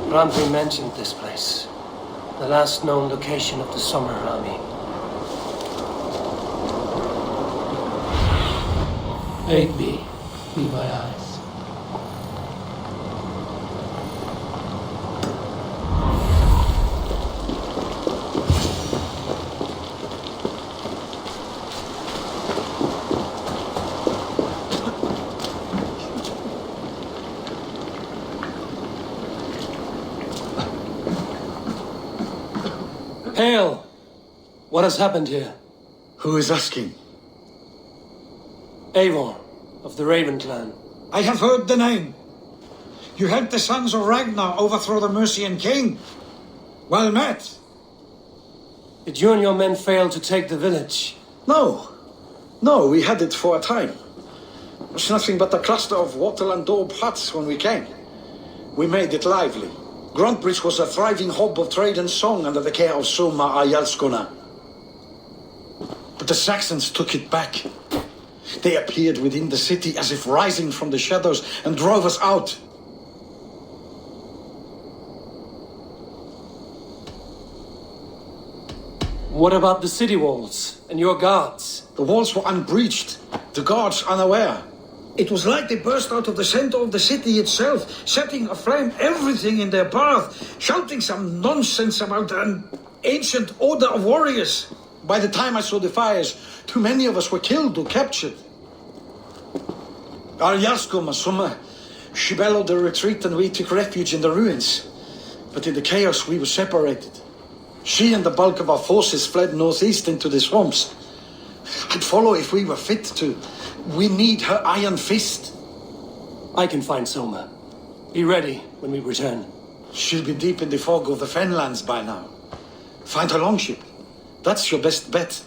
Randvi mentioned this place. The last known location of the Summer Army. Aid me, be my eyes. Hail! What has happened here? Who is asking? Eivor, of the Raven clan. I have heard the name. You helped the sons of Ragnar overthrow the Mercian king. Well met. Did you and your men fail to take the village? No, we had it for a time. It was nothing but a cluster of wattle and daub huts when we came. We made it lively. Gruntbridge was a thriving hub of trade and song under the care of Soma Ayalskona. But the Saxons took it back. They appeared within the city as if rising from the shadows and drove us out. What about the city walls and your guards? The walls were unbreached, the guards unaware. It was like they burst out of the center of the city itself, setting aflame everything in their path, shouting some nonsense about an ancient order of warriors. By the time I saw the fires, too many of us were killed or captured. Arjasko Summa, she bellowed the retreat and we took refuge in the ruins. But in the chaos we were separated. She and the bulk of our forces fled northeast into the swamps. I'd follow if we were fit to. We need her iron fist. I can find Soma. Be ready when we return. She'll be deep in the fog of the Fenlands by now. Find her longship. That's your best bet.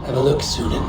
Have a look, Sunan.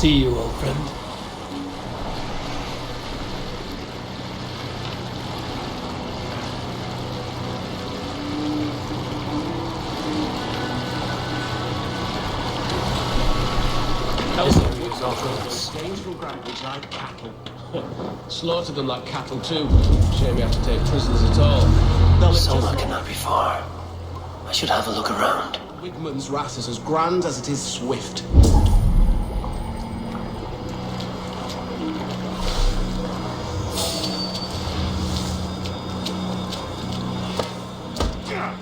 see you, old friend. Slaughter them like cattle too. Shame you have to take prisoners at all. Soma cannot be far. I should have a look around. Wigman's wrath is as grand as it is swift.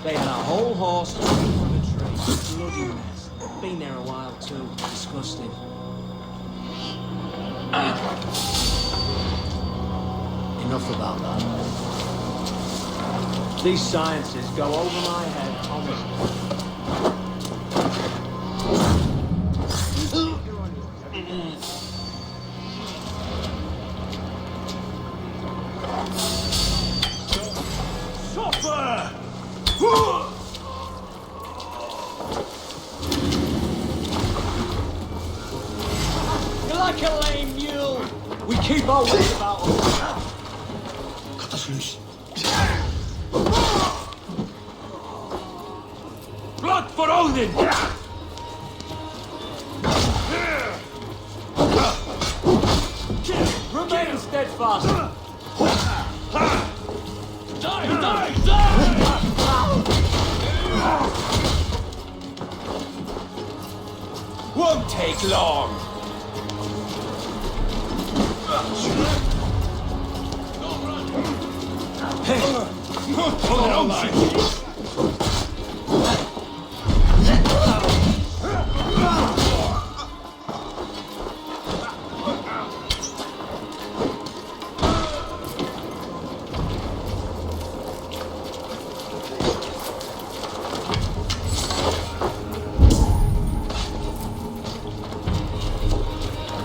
They had a whole horse hanging from a tree. Bloody mess. Been there a while too. Disgusting. Enough about that. These sciences go over my head, honestly. You're like a lame mule. We keep our wits about us. Cut us loose. Blood for Odin! Remain steadfast. Die, die, die! Won't take long.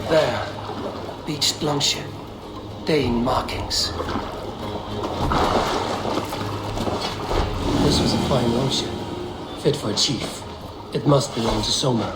There. Beached longship. Dane markings. This was a fine longship. Fit for a chief. It must belong to Soma.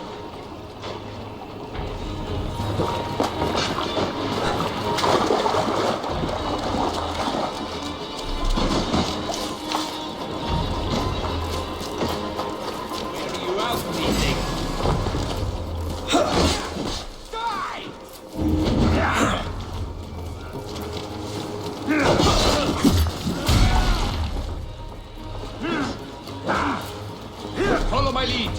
Follow my lead.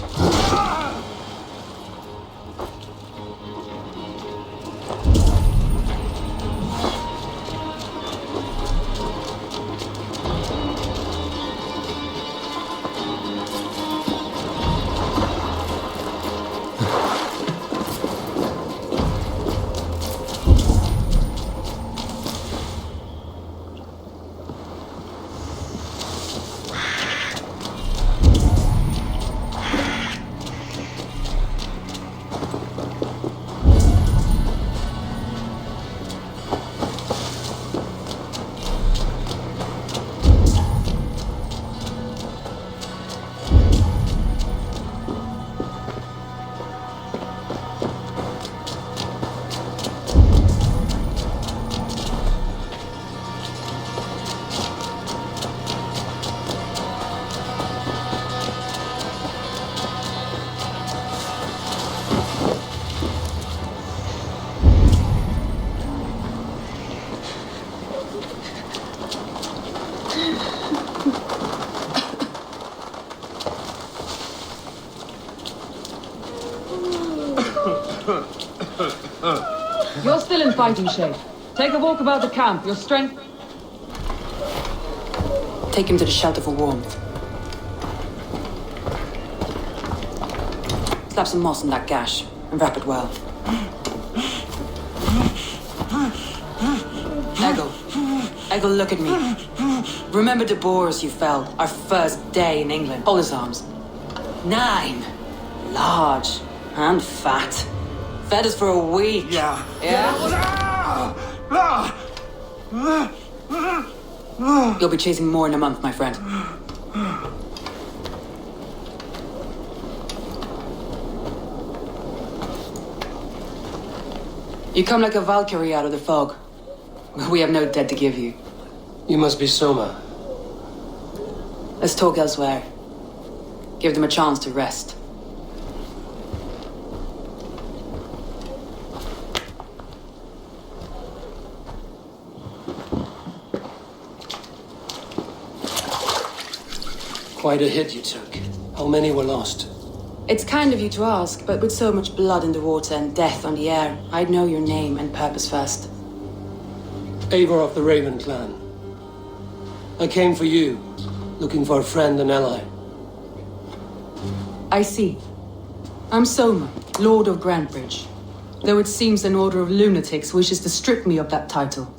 You're still in fighting shape. Take a walk about the camp. Your strength... Take him to the shelter for warmth. Slap some moss on that gash and wrap it well. Ego, look at me. Remember the boars you felled our first day in England? Hold his arms. 9. Large and fat. Fed us for a week. Yeah. You'll be chasing more in a month, my friend. You come like a Valkyrie out of the fog. We have no debt to give you. You must be Soma. Let's talk elsewhere. Give them a chance to rest. Quite a hit you took. How many were lost? It's kind of you to ask, but with so much blood in the water and death on the air, I'd know your name and purpose first. Eivor of the Raven clan. I came for you, looking for a friend and ally. I see. I'm Soma, Lord of Grantbridge. Though it seems an order of lunatics wishes to strip me of that title.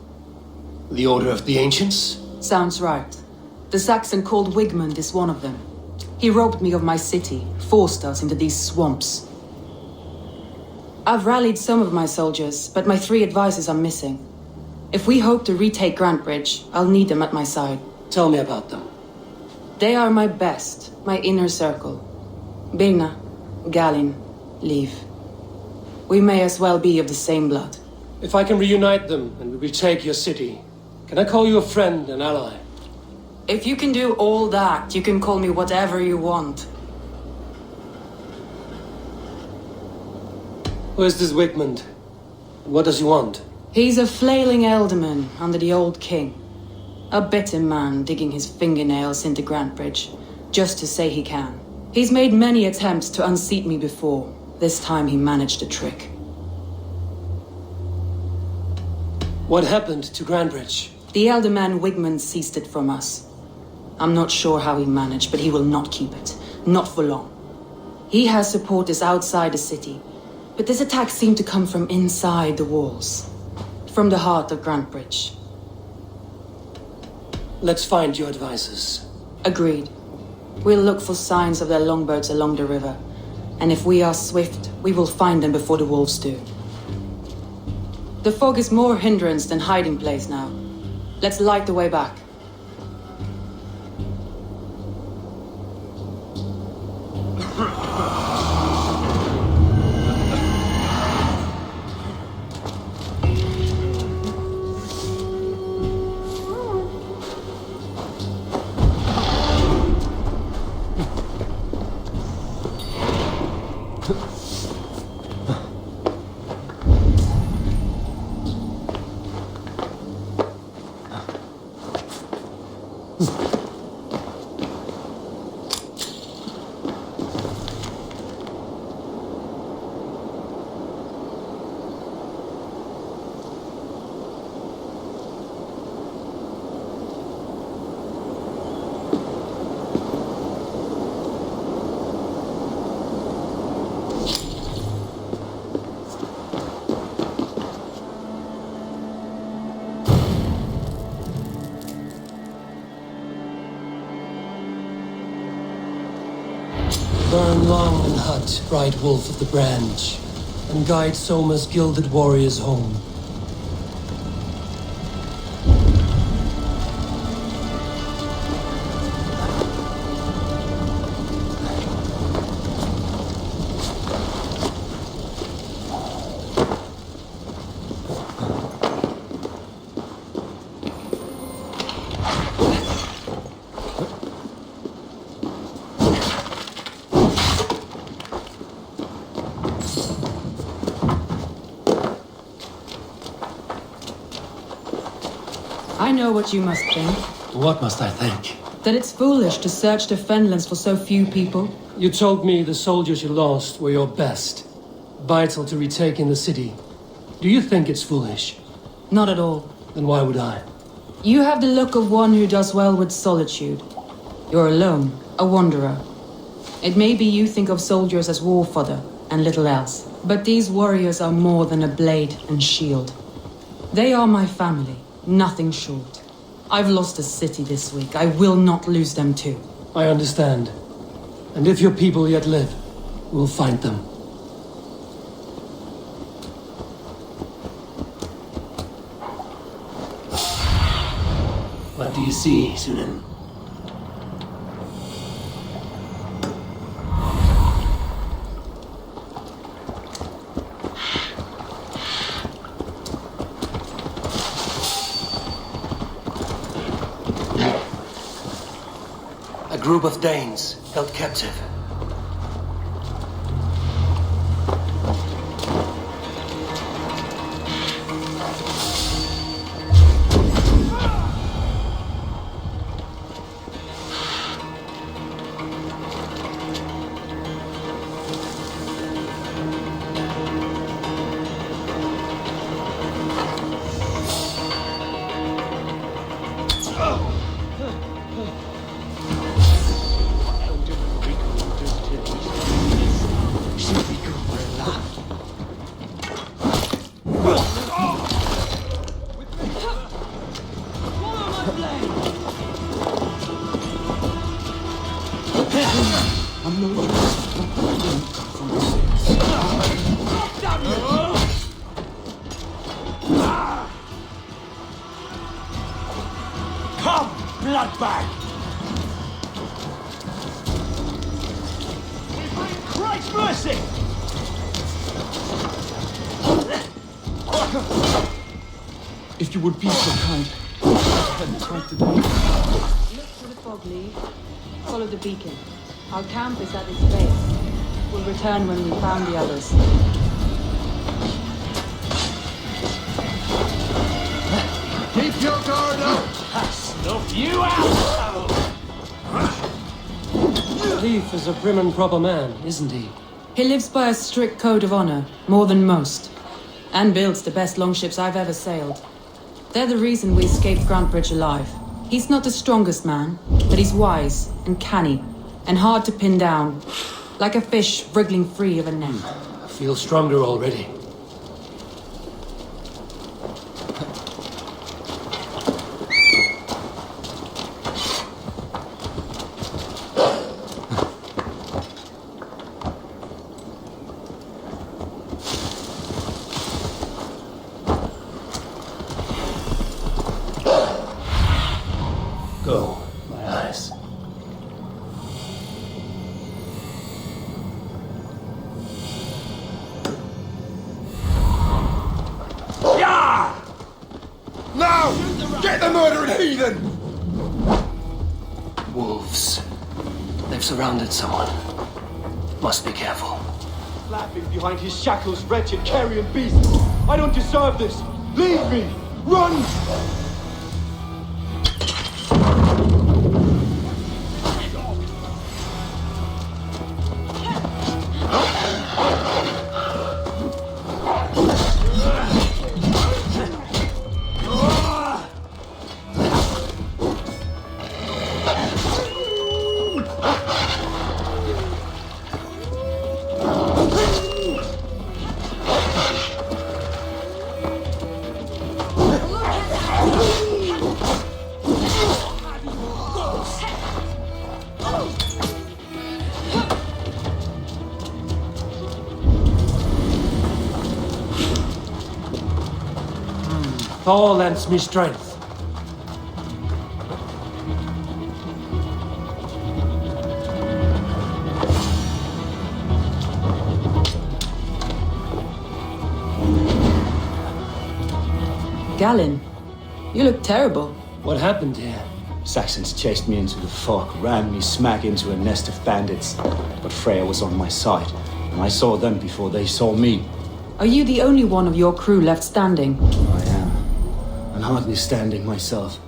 The Order of the Ancients? Sounds right. The Saxon called Wigmund is one of them. He robbed me of my city, forced us into these swamps. I've rallied some of my soldiers, but my 3 advisors are missing. If we hope to retake Grantbridge, I'll need them at my side. Tell me about them. They are my best, my inner circle. Birna, Galin, Liv. We may as well be of the same blood. If I can reunite them and we retake your city, can I call you a friend and ally? If you can do all that, you can call me whatever you want. Who is this Wigmund? What does he want? He's a flailing elderman under the old king. A bitter man digging his fingernails into Grantbridge, just to say he can. He's made many attempts to unseat me before. This time he managed a trick. What happened to Grantbridge? The elderman Wigmund seized it from us. I'm not sure how he managed, but he will not keep it. Not for long. He has supporters outside the city, but this attack seemed to come from inside the walls. From the heart of Grantbridge. Let's find your advisors. Agreed. We'll look for signs of their longboats along the river. And if we are swift, we will find them before the wolves do. The fog is more hindrance than hiding place now. Let's light the way back. Burn long and hot, bright wolf of the branch, and guide Soma's gilded warriors home. I know what you must think. What must I think? That it's foolish to search the Fenlands for so few people. You told me the soldiers you lost were your best, vital to retaking the city. Do you think it's foolish? Not at all. Then why would I? You have the look of one who does well with solitude. You're alone, a wanderer. It may be you think of soldiers as war fodder and little else, but these warriors are more than a blade and shield. They are my family, nothing short. I've lost a city this week. I will not lose them too. I understand. And if your people yet live, we'll find them. What do you see, Sunan? group of Danes held captive. Come, bloodbag! We bring Christ's mercy! If you would be so kind, I hadn't talked to them. Look for the fog, Lee. Follow the beacon. Our camp is at its base. We'll return when we found the others. Keep your guard up! Snuff you out! Leif is a prim and proper man, isn't he? He lives by a strict code of honor, more than most. And builds the best longships I've ever sailed. They're the reason we escaped Grantbridge alive. He's not the strongest man, but he's wise and canny, and hard to pin down. Like a fish wriggling free of a net. I feel stronger already. Go, my eyes. Yeah! Now! Get the murdering heathen! Wolves. They've surrounded someone. Must be careful. Laughing behind his shackles, wretched carrion beast. I don't deserve this. Leave me. Run! Thor lends me strength. Galen, you look terrible. What happened here? Saxons chased me into the fog, ran me smack into a nest of bandits. But Freya was on my side, and I saw them before they saw me. Are you the only one of your crew left standing? I am. And hardly standing myself.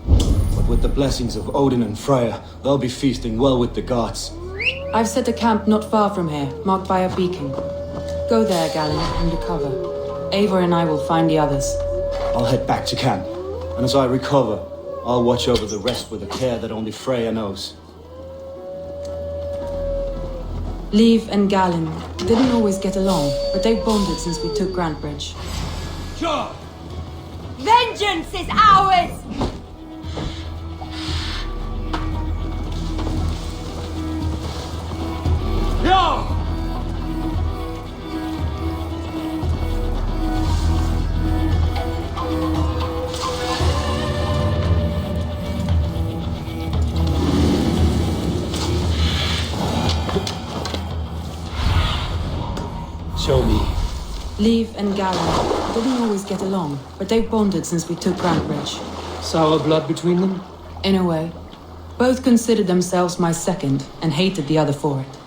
But with the blessings of Odin and Freya, they'll be feasting well with the gods. I've set a camp not far from here, marked by a beacon. Go there, Galen, under cover. Eivor and I will find the others. I'll head back to camp, and as I recover, I'll watch over the rest with a care that only Freya knows. Leif and Galen didn't always get along, but they've bonded since we took Grantbridge. Sure! Vengeance is ours! Yeah! Show me. Leif and Galen didn't always get along, but they've bonded since we took Grantbridge. Sour blood between them? In a way. Both considered themselves my second and hated the other for it.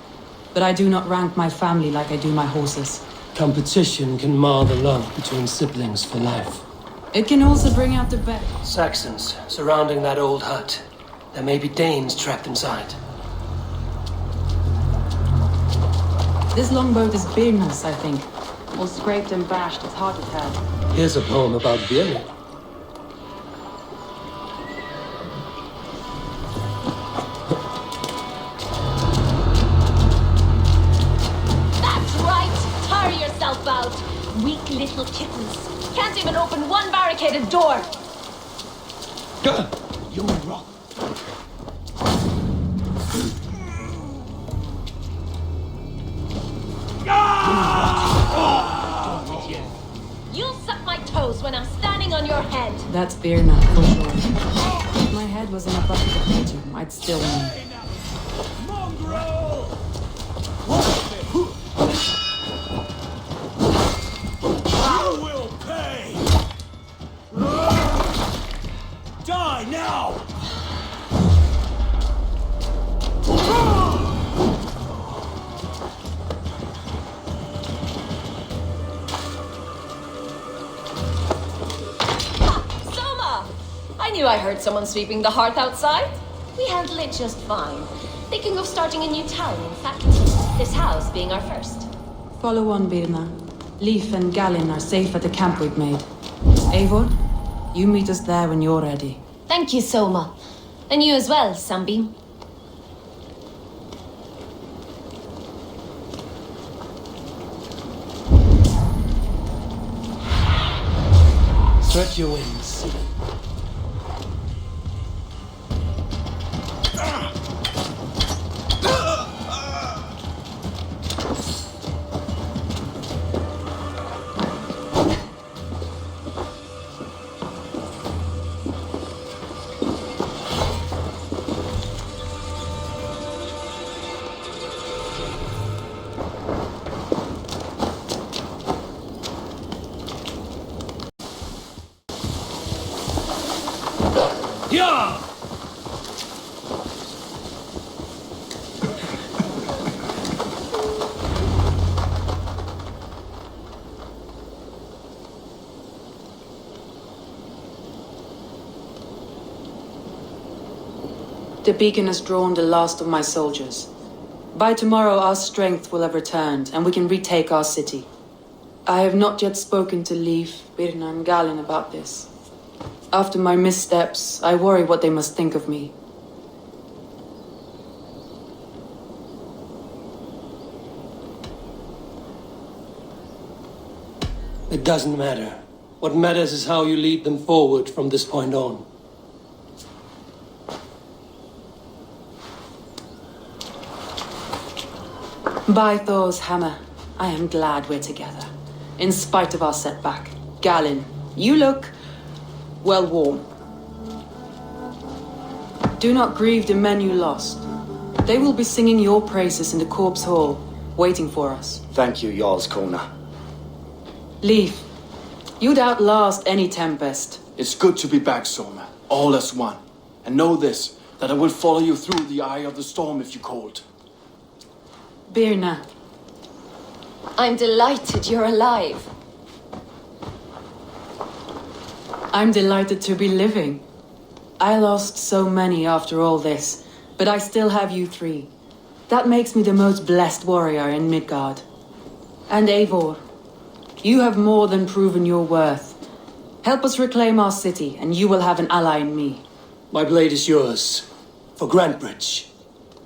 But I do not rank my family like I do my horses. Competition can mar the love between siblings for life. It can also bring out the best. Saxons surrounding that old hut. There may be Danes trapped inside. This longboat is Birna's, I think. Or scraped and bashed, it's hard to tell. Here's a poem about Birna. That's right! Tire yourself out! Weak little kittens. Can't even open one barricaded door! You rot. You'll suck my toes when I'm standing on your head! That's Birna, for sure. If my head was in a bucket of water, I'd still win. You will pay! Die now! Soma! I knew I heard someone sweeping the hearth outside. We handle it just fine. Thinking of starting a new town, in fact. This house being our first. Follow on, Birna. Leif and Gallin are safe at the camp we've made. Eivor, you meet us there when you're ready. Thank you, Soma. And you as well, Sunbeam. Stretch your wings. The beacon has drawn the last of my soldiers. By tomorrow our strength will have returned, and we can retake our city. I have not yet spoken to Leif, Birna and Gallin about this. After my missteps, I worry what they must think of me. It doesn't matter. What matters is how you lead them forward from this point on. By Thor's hammer, I am glad we're together. In spite of our setback. Gallin, you look, well, warm. Do not grieve the men you lost. They will be singing your praises in the corpse hall, waiting for us. Thank you, Jarl's Kona. Leif, you'd outlast any tempest. It's good to be back, Soma. All as one. And know this, that I will follow you through the eye of the storm if you called. Birna. I'm delighted you're alive. I'm delighted to be living. I lost so many after all this, but I still have you three. That makes me the most blessed warrior in Midgard. And Eivor, you have more than proven your worth. Help us reclaim our city, and you will have an ally in me. My blade is yours. For Grantbridge.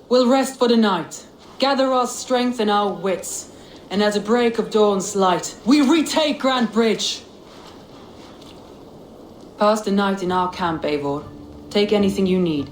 We'll rest for the night. Gather our strength and our wits, and at the break of dawn's light, we retake Grantbridge! Pass the night in our camp, Eivor. Take anything you need.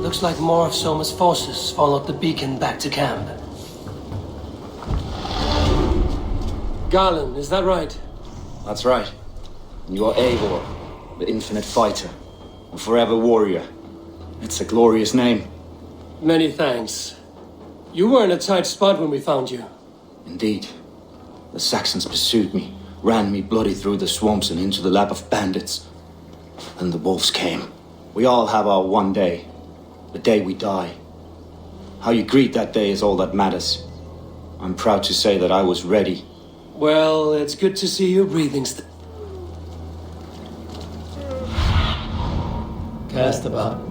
Looks like more of Soma's forces followed the beacon back to camp. Garland, is that right? That's right. And you are Eivor, the infinite fighter, a forever warrior. It's a glorious name. Many thanks. You were in a tight spot when we found you. Indeed. The Saxons pursued me, ran me bloody through the swamps and into the lap of bandits. Then the wolves came. We all have our one day. The day we die. How you greet that day is all that matters. I'm proud to say that I was ready. Well, it's good to see you breathing Cast about.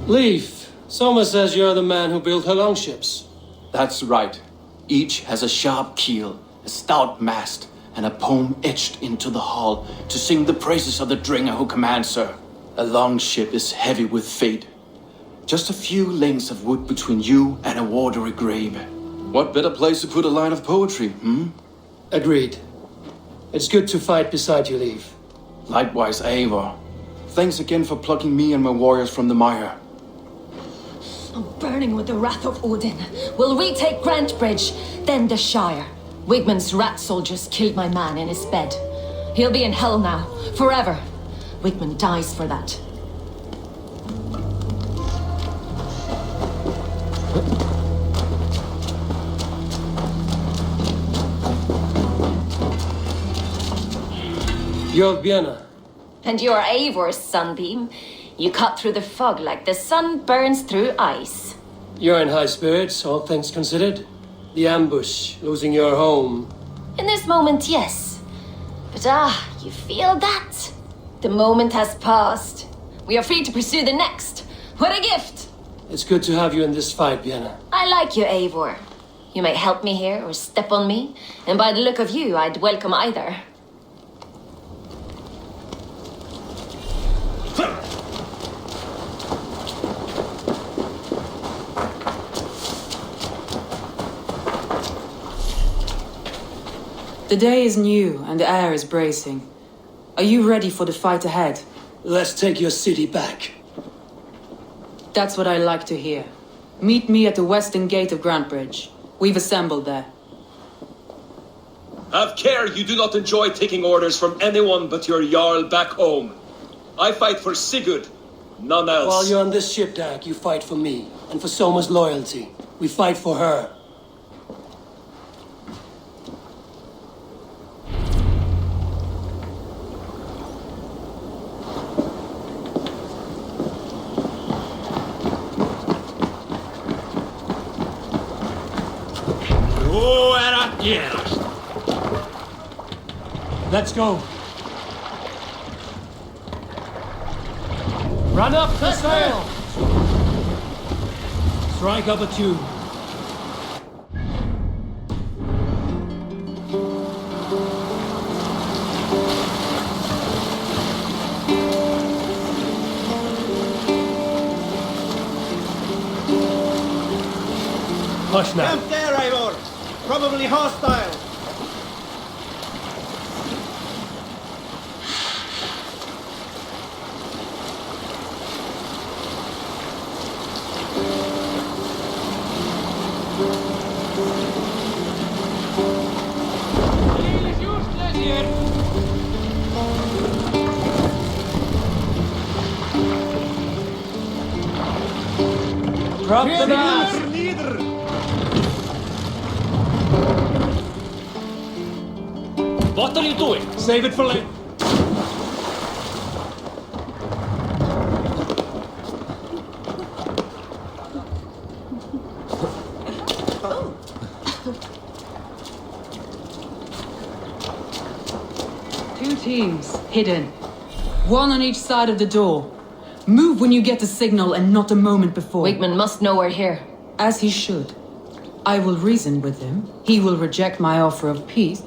Leaf, Soma says you're the man who built her longships. That's right. Each has a sharp keel, a stout mast, and a poem etched into the hull to sing the praises of the dringer who commands her. A longship is heavy with fate. Just a few lengths of wood between you and a watery grave. What better place to put a line of poetry, Agreed. It's good to fight beside you, Leaf. Likewise, Eivor. Thanks again for plucking me and my warriors from the mire. I'm burning with the wrath of Odin. We'll retake Grantbridge, then the Shire. Wigmund's rat soldiers killed my man in his bed. He'll be in hell now, forever. Wigmund dies for that. You're Vienna. And you're Eivor's sunbeam. You cut through the fog like the sun burns through ice. You're in high spirits, all things considered. The ambush, losing your home. In this moment, yes. But you feel that? The moment has passed. We are free to pursue the next. What a gift! It's good to have you in this fight, Vienna. I like you, Eivor. You may help me here or step on me, and by the look of you, I'd welcome either. The day is new and the air is bracing. Are you ready for the fight ahead? Let's take your city back. That's what I like to hear. Meet me at the western gate of Grantbridge. We've assembled there. Have care you do not enjoy taking orders from anyone but your Jarl back home. I fight for Sigurd, none else. While you're on this ship, Dag, you fight for me, and for Soma's loyalty. We fight for her. Let's go. Run up the sail. Strike up a tune. Hush now. Camp there, Eivor. Probably hostile. Drop the mast. What are you doing? Save it for later. Two teams, hidden. One on each side of the door. Move when you get the signal and not a moment before. Wigmund must know we're here. As he should. I will reason with him. He will reject my offer of peace.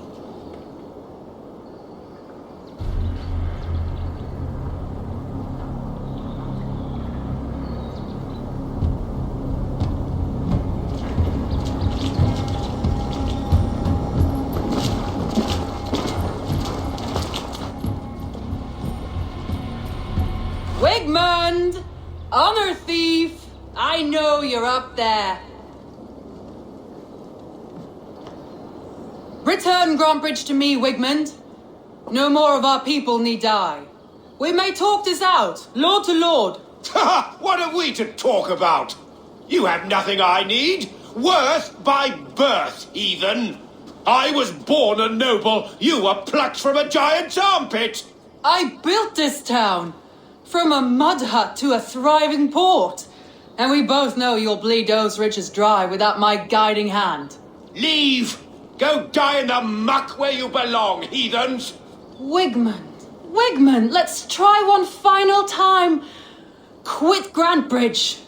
Honor thief! I know you're up there. Return Grantbridge to me, Wigmund. No more of our people need die. We may talk this out, lord to lord. Ha! What are we to talk about? You have nothing I need. Worth by birth, heathen. I was born a noble. You were plucked from a giant's armpit. I built this town. From a mud hut to a thriving port. And we both know you'll bleed those riches dry without my guiding hand. Leave! Go die in the muck where you belong, heathens! Wigmund, let's try one final time. Quit Grantbridge.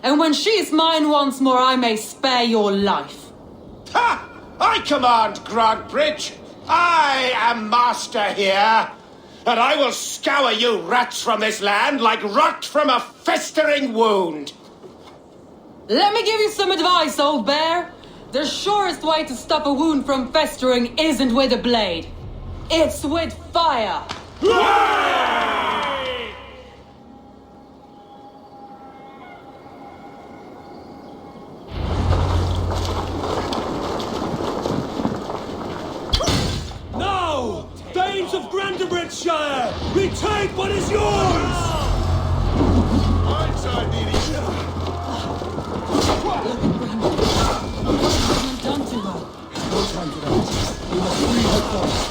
And when she is mine once more, I may spare your life. Ha! I command Grantbridge. I am master here. And I will scour you rats from this land like rot from a festering wound. Let me give you some advice, old bear. The surest way to stop a wound from festering isn't with a blade. It's with fire. Now! Thanes of Grantebridgeshire! Retake what is yours! Ironside needed. Done to her. No time for that. We must free her first.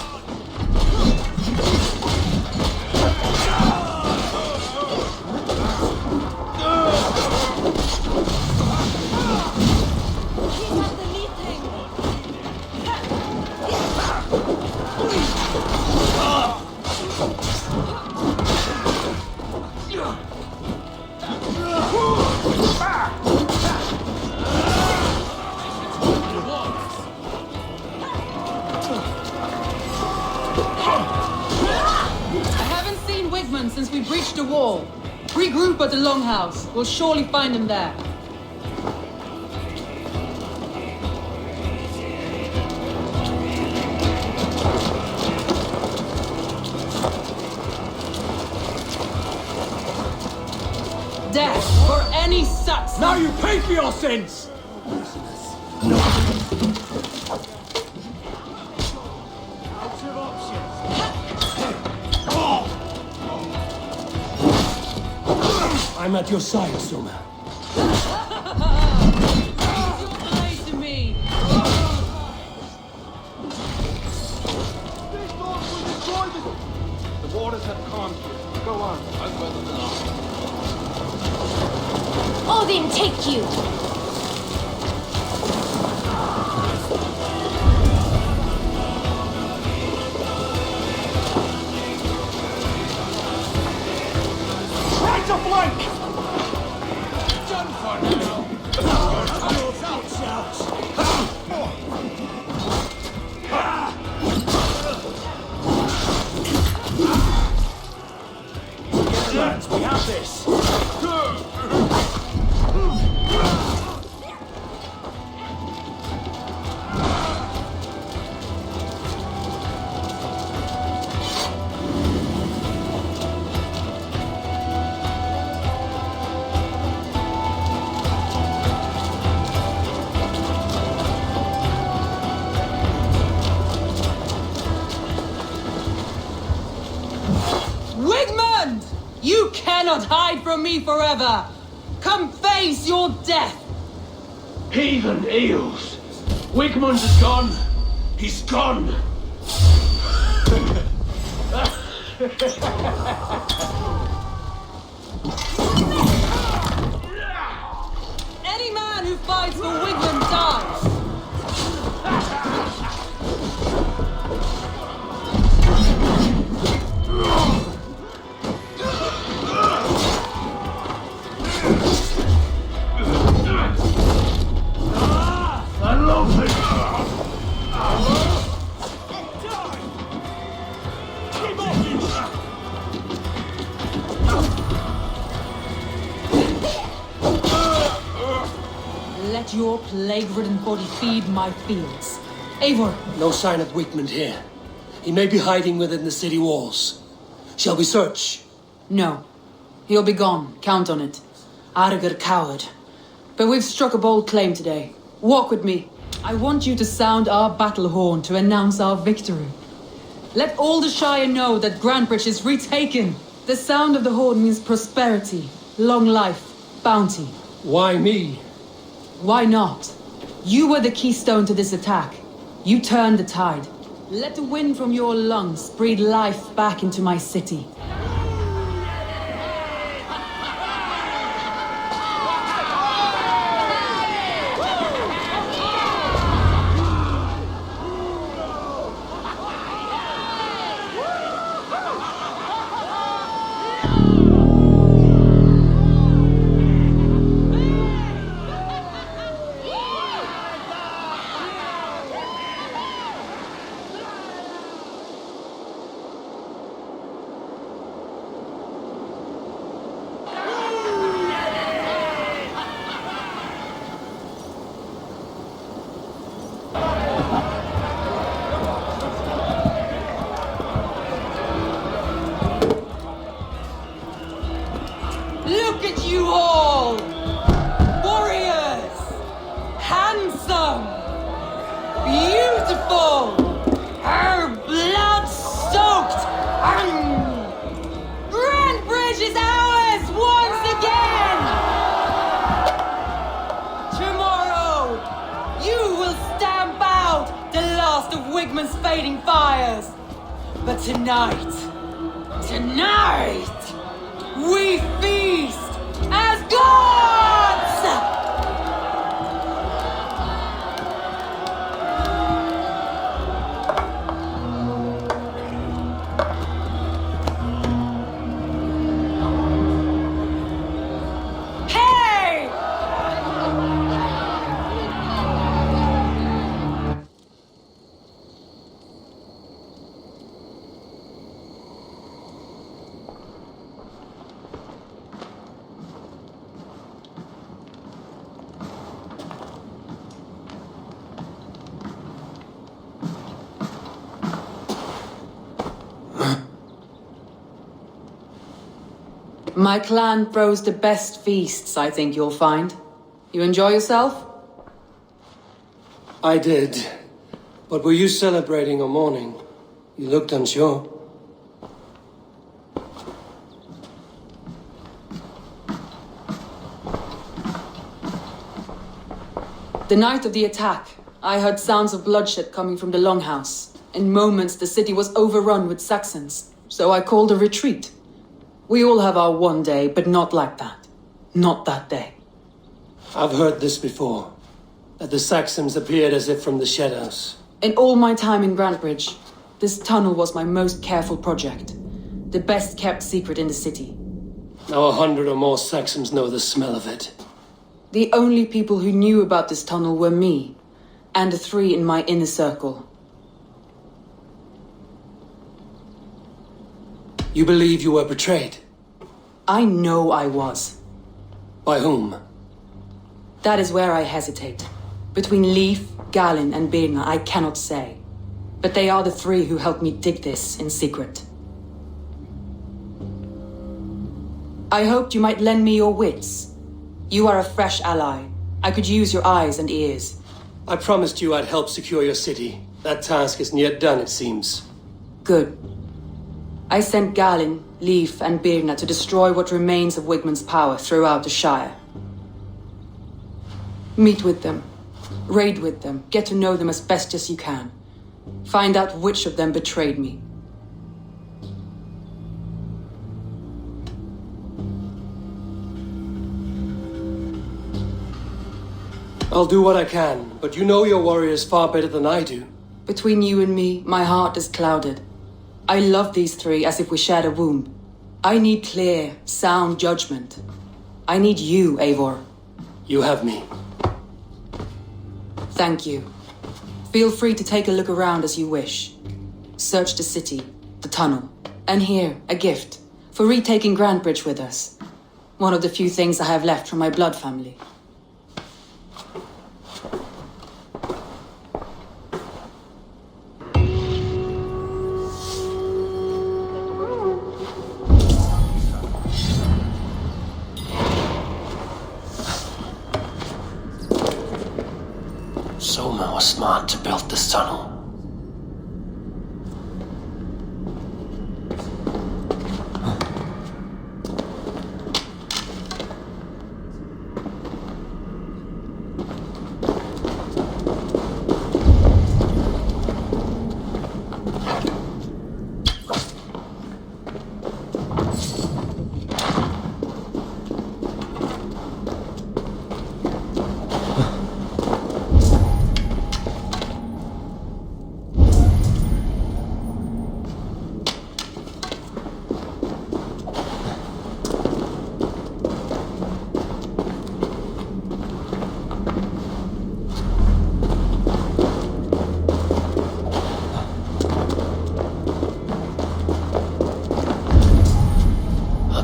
Since we breached the wall. Regroup at the Longhouse. We'll surely find him there. Death for any such. Now you pay for your sins! I'm at your side, Soma. To me. The waters have calmed here. Go on. I've weathered the loss. Odin, take you! Right to flank! Done for now. Lads, we have this. Wigmund! You cannot hide from me forever! Come face your death! Heathen eels! Wigmund is gone! He's gone! Any man who fights for Wigmund dies! Let your plague-ridden body feed my fields. Eivor! No sign of Wigmund here. He may be hiding within the city walls. Shall we search? No. He'll be gone, count on it. Arger coward. But we've struck a bold claim today. Walk with me. I want you to sound our battle horn to announce our victory. Let all the Shire know that Grantbridge is retaken. The sound of the horn means prosperity, long life, bounty. Why me? Why not? You were the keystone to this attack. You turned the tide. Let the wind from your lungs breathe life back into my city. Look at you all! Warriors! Handsome! Beautiful! Her blood-soaked! Grantbridge is ours once again! Tomorrow, you will stamp out the last of Wigman's fading fires. But tonight, we feast as gods! Hey! My clan throws the best feasts, I think you'll find. You enjoy yourself? I did. But were you celebrating or mourning? You looked unsure. The night of the attack, I heard sounds of bloodshed coming from the Longhouse. In moments, the city was overrun with Saxons, so I called a retreat. We all have our one day, but not like that. Not that day. I've heard this before. That the Saxons appeared as if from the shadows. In all my time in Grantbridge, this tunnel was my most careful project. The best kept secret in the city. Now 100 or more Saxons know the smell of it. The only people who knew about this tunnel were me, and the 3 in my inner circle. You believe you were betrayed? I know I was. By whom? That is where I hesitate. Between Leif, Galin, and Birna, I cannot say. But they are the 3 who helped me dig this in secret. I hoped you might lend me your wits. You are a fresh ally. I could use your eyes and ears. I promised you I'd help secure your city. That task isn't yet done, it seems. Good. I sent Galin, Leif, and Birna to destroy what remains of Wigman's power throughout the Shire. Meet with them. Raid with them. Get to know them as best as you can. Find out which of them betrayed me. I'll do what I can, but you know your warriors far better than I do. Between you and me, my heart is clouded. I love these 3 as if we shared a womb. I need clear, sound judgment. I need you, Eivor. You have me. Thank you. Feel free to take a look around as you wish. Search the city, the tunnel, and here, a gift for retaking Grantbridge with us. One of the few things I have left from my blood family. Soma was smart to build this tunnel.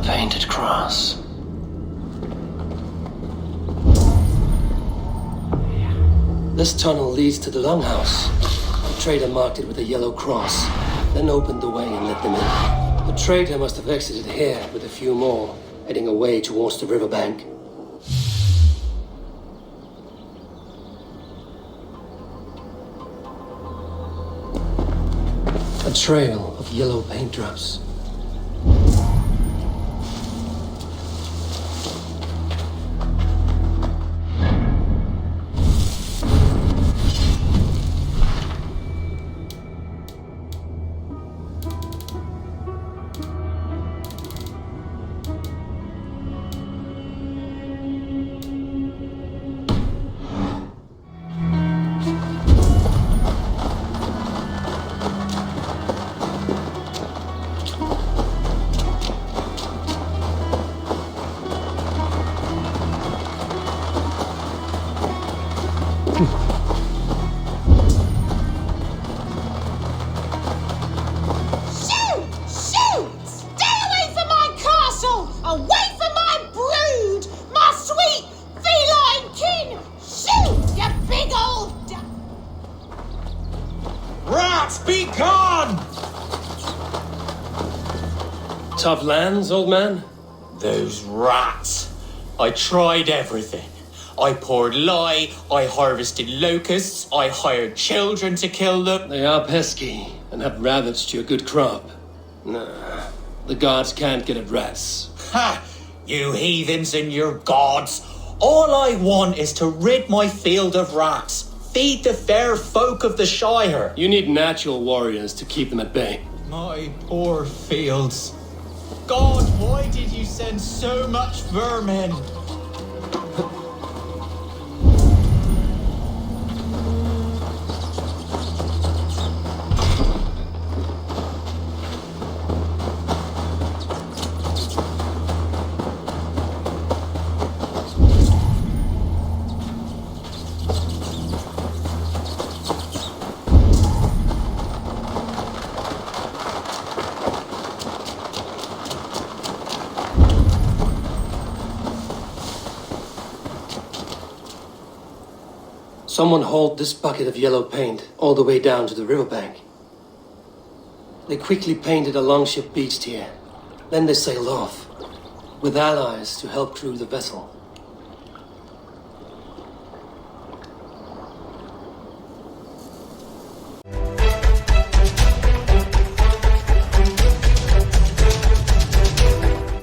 Painted cross. This tunnel leads to the longhouse. The trader marked it with a yellow cross, then opened the way and let them in. The trader must have exited here with a few more, heading away towards the riverbank. A trail of yellow paint drops. Tough lands, old man? Those rats. I tried everything. I poured lye, I harvested locusts, I hired children to kill them. They are pesky and have ravaged your good crop. Nah, the gods can't get at rats. Ha! You heathens and your gods. All I want is to rid my field of rats. Feed the fair folk of the Shire. You need natural warriors to keep them at bay. My poor fields. God, why did you send so much vermin? Someone hauled this bucket of yellow paint all the way down to the riverbank. They quickly painted a longship beached here. Then they sailed off, with allies to help crew the vessel.